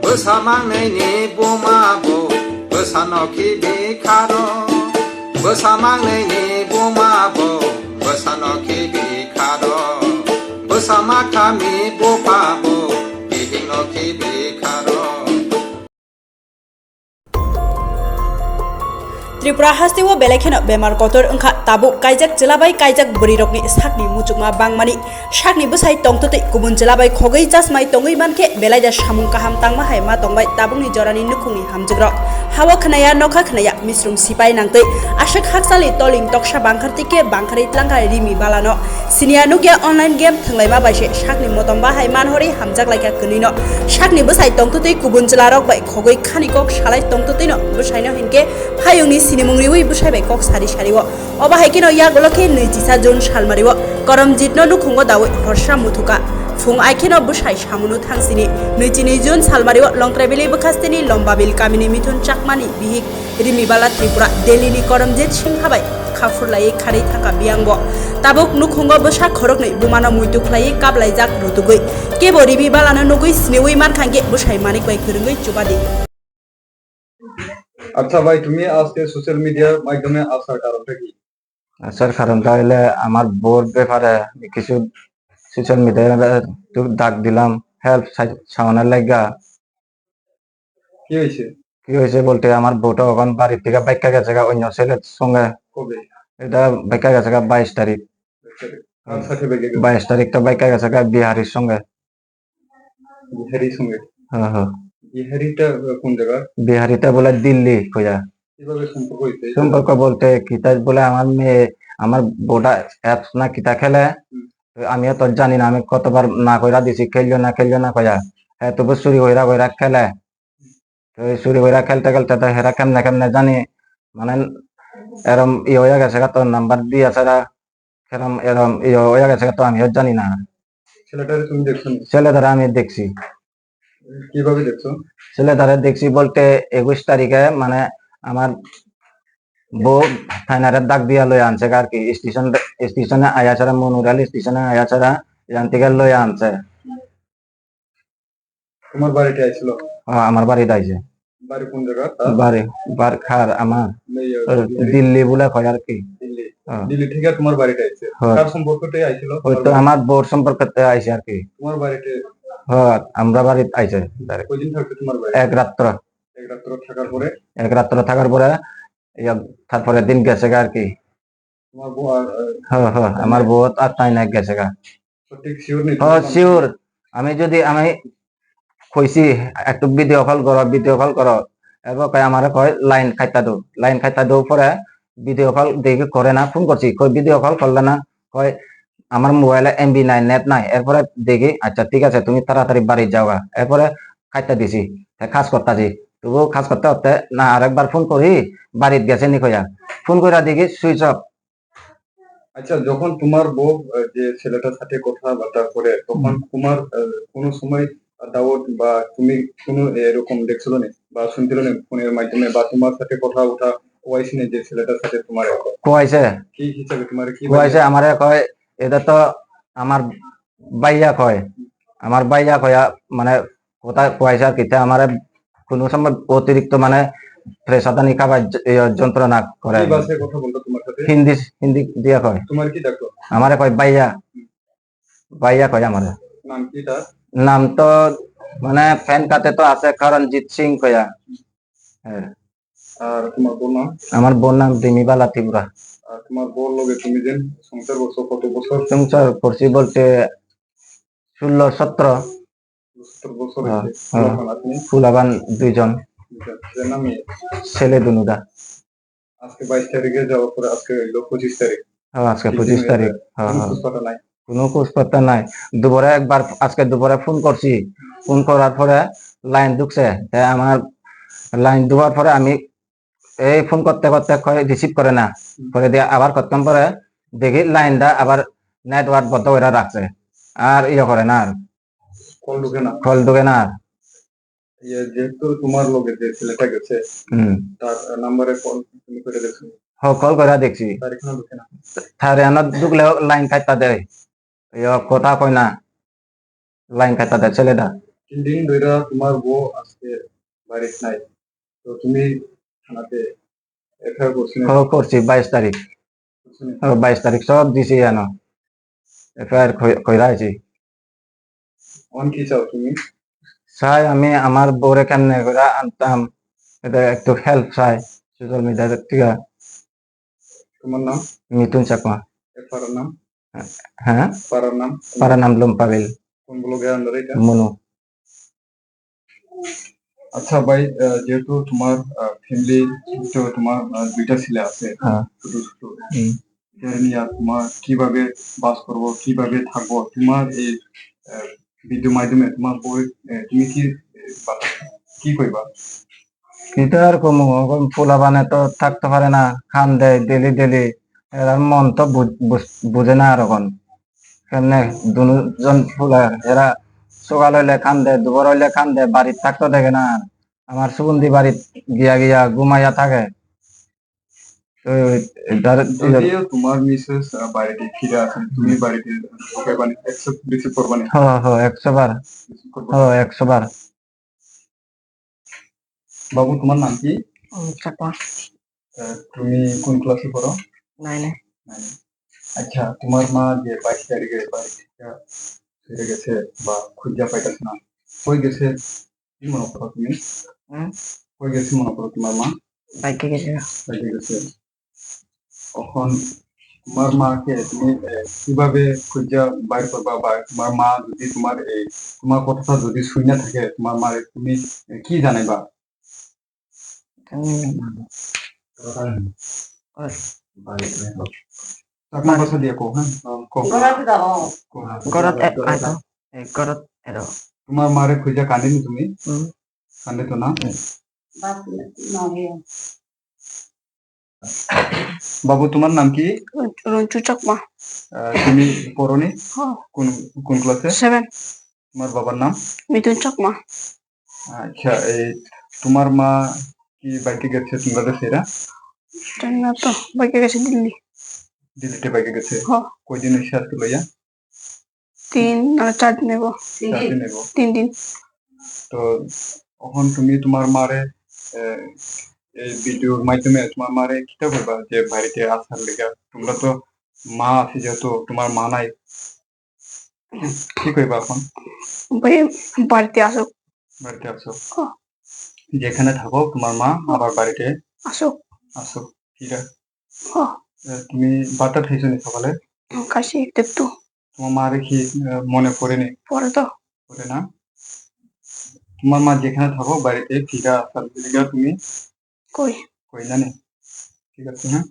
बोसामांनैनि बुमाबो बोसानखि बिखारो बोसामांनैनि बुमाबो बोसानखि बिखारो बोसामाखामि बोपाबो बिहिंनखि बिखारो त्रिपुरा हास्तिओ बेलेखेनो बेमार कतर ओंखा ताबु काइजाक जिलाबाई काइजाक बुरिरकनि साकनि मुचुकमा बांमानि साकनि बसाई तंतोते गुबुन जिलाबाई खगै जासमाय तंगै मानखे बेलाइदा सामुं काहाम तांमा हायमा तंबाय ताबुंनि जरानि नुखुंनि हामजुग्रक हावा खनाया नखा खनाया मिश्रुम सिपाय नांतै आशक हाकसालि तलिं तक्सा बांखारतिके बांखारि tlangka रिमि बालानो सिनिया नुगिया अनलाइन गेम थंलायमा बायसे साकनि मतंबा हाय मानहरि हामजाक लायका कनिनो साकनि बसाई तंतोते गुबुन जिलारक बाय खगै खानिकक सालाय तंतोतेनो बसायनो हिनके फायुंनि सिनिमुंरिवै बुसायबाय कक सारि सारिव अबाहायकिनो यागलखे 24 जुन सालमारिव करमजितनो नुखुंगो दावै हरसा मुथुका फुं आइखेनो बुसाय सामुनु थांसिनि 22 जुन सालमारिव लंट्राइबेलि बखास्तेनि लम्बाबिल कामिनि मिथुन चाकमानि बिहिक रिमिबाला त्रिपुरा दिल्लीनि करमजित सिंह हाबाय खाफुरलायै खारै थाका बियांग ताबुक नुखुंगो बसा खरकनै बुमानो मुइतुखलायै काबलायजाक रुतुगै केबो रिमिबालानो नुगै स्निवै मानखांगे बुसाय मानिक बाय फोरोंगै चुबादि। আচ্ছা ভাই, তুমি আজকে সোশ্যাল মিডিয়ার মাধ্যমে আসার কারণটা কি? আসার কারণটা হইলে আমার বোর ব্যাপারে কিছু সোশ্যাল মিডিয়ায় ডাক দিলাম হেল্প সামানের লাগা। কি হয়েছে? কি হয়েছে বলতে আমার বউটা ওখান বাড়ির থেকে বাইকা গেছে অন্য ছেলের সঙ্গে। কবে? এটা বাইকা গেছে 22 তারিখ। কার সাথে বেগে গেছে? 22 তারিখটা বাইকা গেছে বিহারির সঙ্গে। বিহারির সঙ্গে? হ্যাঁ হ্যাঁ। বিহারিটা কোন জায়গা? বিহারিটা বলে দিল্লি কইয়া। কিভাবে সম্পর্ক হইছে? সম্পর্ক বলতে কিতা বলে আমার মেয়ে আমার বউটা অ্যাপস না কিতা খেলে, আমিও তো জানি না, আমি কতবার না কইরা দিছি খেললো না কইয়া, হ্যাঁ তবু চুরি কইরা খেলে। তো চুরি কইরা খেলতে খেলতে তো হেরা কেমনে জানি মানে এরম হয়ে গেছে তো নাম্বার দিয়েছে এরম এরম হয়ে গেছে তো আমিও জানি না। ছেলেটারে তুমি দেখছো? ছেলেটারে আমি দেখছি। কিভাবে দেখছো? ছেলেটারে দেখছি বলতে 21 তারিখে মানে আমার বউ থানারে ডাক দিয়া লই আনছে আর কি, স্টেশনে আয়া ছাড়া মনুরাল স্টেশনে আয়া ছাড়া এখান থেকে লই আনছে। তোমার বাড়িতে আইছিল? আমার বাড়িতে আইছে। বাড়ি কোন জায়গা? বাড়ি বারখার আমার দিল্লি বলে কয় আর কি। দিল্লি থেকে তোমার বাড়িতে আইছে? কার সম্পর্কতে আইছিল? হয়তো আমার বউর সম্পর্কতে আইছে আর কি। তোমার বাড়িতে? হ্যাঁ আমরা বাড়িতে আইছে। কয়দিন থাকবে তোমার বাড়ি? এক রাত্র। এক রাত্র থাকার পরে? এক রাত্র থাকার পরে তারপরে দিন গেছে আর কি। তোমার বউ? হ্যাঁ হ্যাঁ আমার বউ আর তাই না গেছে গা। সঠিক শিওর নেই? হ্যাঁ শিওর। আমি কইছি একটু ভিডিও কল করো এবার কয় আমারে কয় লাইন খাইতা দো পরে ভিডিও কল দেখে করে না, ফোন করছি কই ভিডিও কল করলে না, কয় আমার মোবাইলে এমবি নাই, নেট নাই। এরপরে দেখি আচ্ছা ঠিক আছে তুমি তাড়াতাড়ি বাড়ি যাওয়া। এরপরে খাইতা দিছি কাজ করতাছি, তবু কাজ করতে করতে না আরেকবার ফোন করি বাড়িতে গেছে নি কইয়া, ফোন কইরা দেখি সুইচ অফ। আচ্ছা, যখন তোমার বউ যে ছেলেটার সাথে কথাবার্তা করে তখন তোমার কোনো সময় দাওয়াত বা তুমি কোনো এরকম দেখছিল না বা শুনছিল না ফোনের মাধ্যমে, বা তোমার সাথে কথা ওঠা কইছে না যে ছেলেটার সাথে তোমার কইছে? কি হিসাবে তোমার কি কইছে? আমারে কয় এটা তো আমার বাইয়া কয়, আমার বাইয়া কয়া মানে কথা কইছে আর কি। আমারে কোনো সময় অতিরিক্ত মানে প্রেসাদানি খাবার যন্ত্রণা করে। কি ভাষায় কথা বলতো তোমার সাথে? হিন্দি দিয়া কয়। তোমার কি ডাকতো? আমারে কয় বাইয়া কয়। আমারে নাম কি তার? নাম তো মানে ফ্যান কাতে তো আছে করণজিৎ সিং কয়া। হ্যাঁ। আর তোমার বোন নাম? আমার বোন নাম রিমিবালা ত্রিপুরা। আর তোমার বোন লগে তুমি যে সংসার করছো কত বছর? সংসার করছি বলতে 16-17 বছর। ফুলাবান 2 জন। ছেলে দুনুদা। আজকে 22 তারিখে যাওয়ার পরে আজকে হইলো 25 তারিখ। আজকে 25 তারিখ। কোনো খোঁজপাতা নাই। দুপুরে একবার আজকে দুপুরে ফোন করছি, ফোন করার পরে লাইন ঢুকছে, আমার লাইন দেওয়ার পরে আমি এই ফোন করতে রিসিভ করে না, পরে দিয়ে আবার করতাম, পরে দেখি লাইনটা আবার নেটওয়ার্ক বন্ধ করে রাখছে, আর করে না, আর কল ঢুকে না। আর যেহেতু তোমার লগে যে ছেলেটা গেছে তার নাম্বারে কল তুমি করে দেখছো? কল করে দেখছি, তার ঢুকলে লাইন কাটতা দেয়, কথা কয় না, লাইন কাটতা দেয় ছেলেটা। 3 দিন ধরে তোমার বউ আজকে বাড়িতে নাই, তো তুমি থানাতে এফআইআর করছো না? করছি 22 তারিখ, করছো না? 22 তারিখ সব দিছি জানো, এফআইআর কইরা আইছি। অন কি চাও তুমি? চাই আমি আমার বউরে কেমনে করে আনতাম, এটা একটু হেল্প চাই সোশ্যাল মিডিয়া থেকে। তোমার নাম? মিথুন চাকমা। এফআইআর নাম? হ্যাঁ, পাড়ার নাম? পাড়ার নাম লম্পাবিল কোন ব্লগের আন্ডারে এটা? মনু। আচ্ছা ভাই, যেহেতু তোমার ফ্যামিলি, তো তোমার 2টা ছেলে আছে, হ্যাঁ। ছোট ছোট, এটা নিয়ে তোমার কিভাবে বাস করবো, কিভাবে থাকবো, তোমার এই ভিডিও মাধ্যমে তোমার বই তুমি কি কইবা? কিন্তু আর কম ফুলা বানে তো থাকতে পারে না, খান দেয় ডেলি ডেলি, এরা মন তো বুঝে না আর এখন কেমনে দুজন ফুলা এরা সকাল হইলে খান দেয়, দুপুর হইলে খান দেয়, বাড়ির থাকতে দেখে না। আমার সুগন্ধি বাড়ির গিয়া গিয়া ঘুমাইয়া থাকে। তো যদিও তোমার মিসেস বাড়িতে ফিরে আসেন, তুমি বাড়িতে ঢোকাইবানি, অ্যাকসেপ্ট রিসিভ করবানি? 100 বার, 100 বার। বাবু তোমার নাম কি? চাকমা। তুমি কোন ক্লাসে পড়ো? 9 আচ্ছা, তোমার মা যে 22 তারিখে বাড়ি থেকে ফিরে গেছে বা খুঁজা পাইতেছে না, কই গেছে কি মনে করো তুমি? কই গেছে মনে করো তোমার মা? বাইকে গেছে। বাইরে গেছে। এখন তোমার মাকে তুমি কিভাবে খুঁজা বাইর করবা, বা তোমার মা যদি তোমার কথাটা যদি শুনে থাকে, তোমার মারে তুমি কি জানাইবা? আপনার কথা দিয়ে কো, হ্যাঁ কো। তোমার মারে খুঁজা কান্দিনি তুমি? কান্দে তো না? বাবু তোমার নাম কি? রঞ্জু চাকমা। তুমি পড়নি? কোন কোন ক্লাসে? 7 তোমার বাবার নাম? মিথুন চাকমা। আচ্ছা, তোমার মা কি বাইকে গেছে তোমাদের সেরা? জানি না তো, বাইকে গেছে দিল্লি। দিল্লিতে বাইকে গেছে? কয়দিন হয়েছে আজকে লইয়া? 4 দিন নেব। 4 দিন নেব। 3 দিন। তো এখন তুমি তোমার মারে এই ভিডিওর মাধ্যমে তোমার মারে কিটা করবা যে বাড়িতে আসার লেগা? তোমরা তো মা আছে, যেহেতু তোমার মা নাই, কি কইবা এখন? ভাই বাড়িতে আসো। বাড়িতে আসো, যেখানে থাকো তোমার মা আবার বাড়িতে আসো। আসো, ঠিক আছে? তুমি বাটা খাইছো নি সকালে? কাশি একটু। তোমার মারে কি মনে পড়েনি? পরে তো পড়ে না? তোমার মা যেখানে থাকো বাড়িতে ফিরা আসার লেগা তুমি কই কই না নি? ঠিক আছে, হ্যাঁ।